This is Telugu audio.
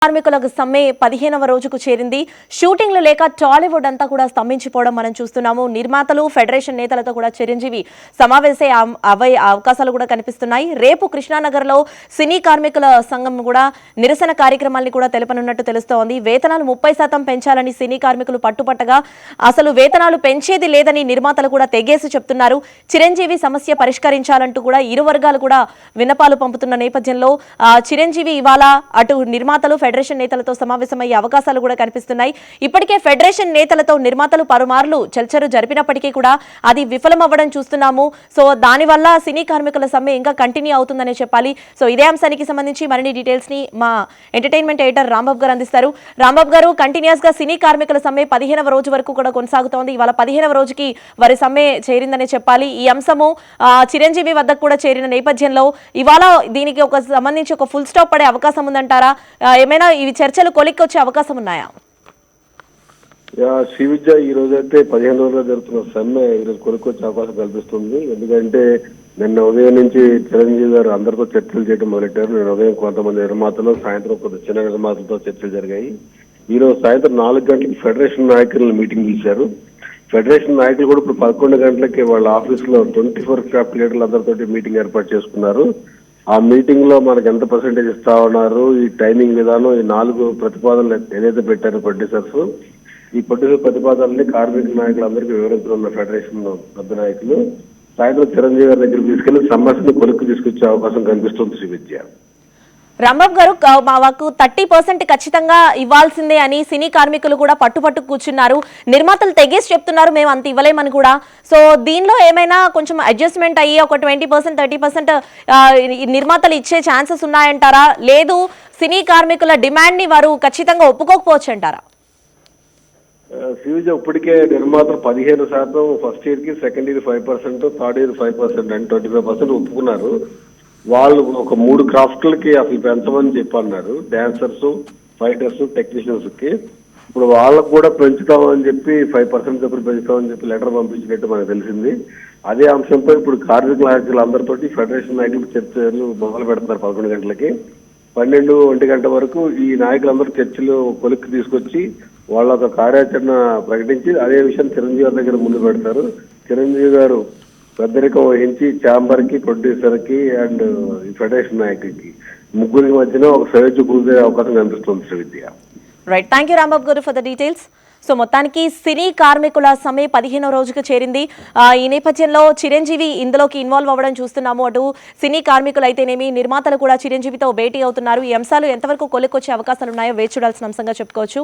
కార్మికులకు సమ్మె 15వ రోజుకు చేరింది. షూటింగ్లు లేక టాలీవుడ్ అంతా కూడా స్తంభించిపోవడం మనం చూస్తున్నాము. నిర్మాతలు ఫెడరేషన్ నేతలతో కూడా చిరంజీవి సమావేశ అవకాశాలు కూడా కనిపిస్తున్నాయి. రేపు కృష్ణానగర్లో సినీ కార్మికుల సంఘం కూడా నిరసన కార్యక్రమాన్ని కూడా తెలపనున్నట్టు తెలుస్తోంది. వేతనాలు 30% పెంచాలని సినీ కార్మికులు పట్టుపట్టగా అసలు వేతనాలు పెంచేది లేదని నిర్మాతలు కూడా తెగేసి చెప్తున్నారు. చిరంజీవి సమస్య పరిష్కరించాలంటూ కూడా ఇరు వర్గాలు కూడా విన్నపాలు పంపుతున్న నేపథ్యంలో చిరంజీవి ఇవాళ అటు నిర్మాతలు ఫెడరేషన్ నేతలతో సమావేశమయ్యే అవకాశాలు కూడా కనిపిస్తున్నాయి. ఇప్పటికే ఫెడరేషన్ నేతలతో నిర్మాతలు పలుమార్లు చర్చలు జరిపినప్పటికీ కూడా అది విఫలమవ్వడం చూస్తున్నాము. సో దానివల్ల సినీ కార్మికుల సమ్మె ఇంకా కంటిన్యూ అవుతుందనే చెప్పాలి. సో ఇదే అంశానికి సంబంధించి మరిన్ని డీటెయిల్స్ ని మా ఎంటర్టైన్మెంట్ ఎడిటర్ రాంబాబు గారు అందిస్తారు. రాంబాబు గారు, కంటిన్యూస్ గా సినీ కార్మికుల సమ్మె 15వ రోజు వరకు కూడా కొనసాగుతోంది. ఇవాళ 15వ రోజుకి వారి సమ్మె చేరిందనే చెప్పాలి. ఈ అంశము చిరంజీవి వద్దకు కూడా చేరిన నేపథ్యంలో ఇవాళ దీనికి సంబంధించి ఒక ఫుల్ స్టాప్ పడే అవకాశం ఉందంటారా? ఏమైనా ఇవి చర్చలు కొలిక్కొచ్చే అవకాశం ఉన్నాయా? శ్రీ విద్య ఈ రోజు అయితే 15 రోజుల్లో జరుగుతున్న సమ్మె ఈరోజు కొనుక్కొచ్చే అవకాశం కల్పిస్తుంది. ఎందుకంటే నిన్న ఉదయం నుంచి చిరంజీవి గారు అందరితో చర్చలు చేయడం మొదలెట్టారు. నిన్న ఉదయం కొంతమంది నిర్మాతలు, సాయంత్రం కొంత చిన్న నిర్మాతలతో చర్చలు జరిగాయి. ఈ రోజు సాయంత్రం 4 గంటలకు ఫెడరేషన్ నాయకులను మీటింగ్ పిలిచారు. ఫెడరేషన్ నాయకులు కూడా ఇప్పుడు 11 గంటలకి వాళ్ళ ఆఫీస్ లో 24 క్రాఫ్ట్ లీడర్లు అందరితో మీటింగ్ ఏర్పాటు చేసుకున్నారు. ఆ మీటింగ్ లో మనకు ఎంత పర్సెంటేజ్ ఇస్తా ఉన్నారు, ఈ టైమింగ్ విధానం, ఈ 4 ప్రతిపాదనలు ఏదైతే పెట్టారో ప్రొడ్యూసర్స్, ఈ ప్రతిపాదనల్ని కార్మిక నాయకులందరికీ వివరించనున్న ఫెడరేషన్ పెద్ద నాయకులు సాయంత్రం చిరంజీవి గారి దగ్గర తీసుకెళ్లి సమస్యను కొలుక్కు తీసుకొచ్చే అవకాశం కనిపిస్తుంది. శ్రీ విద్య, రాంబాబు గారు, మాకు 30% ఖచ్చితంగా ఇవ్వాల్సిందే అని సినీ కార్మికులు కూడా పట్టుపట్టు కూర్చున్నారు. నిర్మాతలు తెగేసి చెప్తున్నారు మేము అంత ఇవ్వలేమని కూడా. సో దీనిలో ఏమైనా కొంచెం అడ్జస్ట్మెంట్ అయ్యి ఒక 20%, 30% నిర్మాతలు ఇచ్చే ఛాన్సెస్ ఉన్నాయంటారా? లేదు సినీ కార్మికుల డిమాండ్ ని వారు ఖచ్చితంగా ఒప్పుకోకపోవచ్చు అంటారా? శ్రీవిజ, ఇప్పటికే నిర్మాతలు 15% ఫస్ట్ ఇయర్ కి, సెకండ్ ఇయర్ 5%, థర్డ్ ఇయర్ 5% అని 25% ఒప్పుకున్నారు. వాళ్ళు ఒక 3 క్రాఫ్ట్లకి అసలు పెంచమని చెప్పన్నారు. డాన్సర్స్, ఫైటర్స్, టెక్నీషియన్స్ కి. ఇప్పుడు వాళ్ళకు కూడా పెంచుతామని చెప్పి 5% చొప్పున పెంచుతామని చెప్పి లెటర్ పంపించినట్టు మనకు తెలిసింది. అదే అంశంపై ఇప్పుడు కార్మిక నాయకులందరితోటి ఫెడరేషన్ నాయకులు చర్చలు మొదలు పెడుతున్నారు. 11 గంటలకి 12-1 గంట వరకు ఈ నాయకులందరూ చర్చలు కొలిక్కి తీసుకొచ్చి వాళ్ళ ఒక కార్యాచరణ ప్రకటించి అదే విషయాన్ని చిరంజీవి గారి దగ్గర ముందు పెడతారు. చిరంజీవి గారు పెద్దరికం వహించి ఛాంబర్ కి, ప్రొడ్యూసర్ కి అండ్ ఫెడరేషన్ నాయకులకి ముగ్గురికి మధ్యన ఒక సయోధ్య కుదిరే అవకాశం కనిపిస్తుంది. శ్రీ విద్య, రైట్, థ్యాంక్ యూ రాంబాబు గారు ఫర్ ద డీటెయిల్స్. సో మొత్తానికి సినీ కార్మికుల సమ్మె 15వ రోజుకు చేరింది. ఈ నేపథ్యంలో చిరంజీవి ఇందులోకి ఇన్వాల్వ్ అవ్వడం చూస్తున్నాము. అటు సినీ కార్మికులు అయితేనేమి, నిర్మాతలు కూడా చిరంజీవితో భేటీ అవుతున్నారు. ఈ అంశాలు ఎంతవరకు కొలిక్కొచ్చే అవకాశాలు ఉన్నాయో వేచి చూడాల్సిన అంశంగా చెప్పుకోవచ్చు.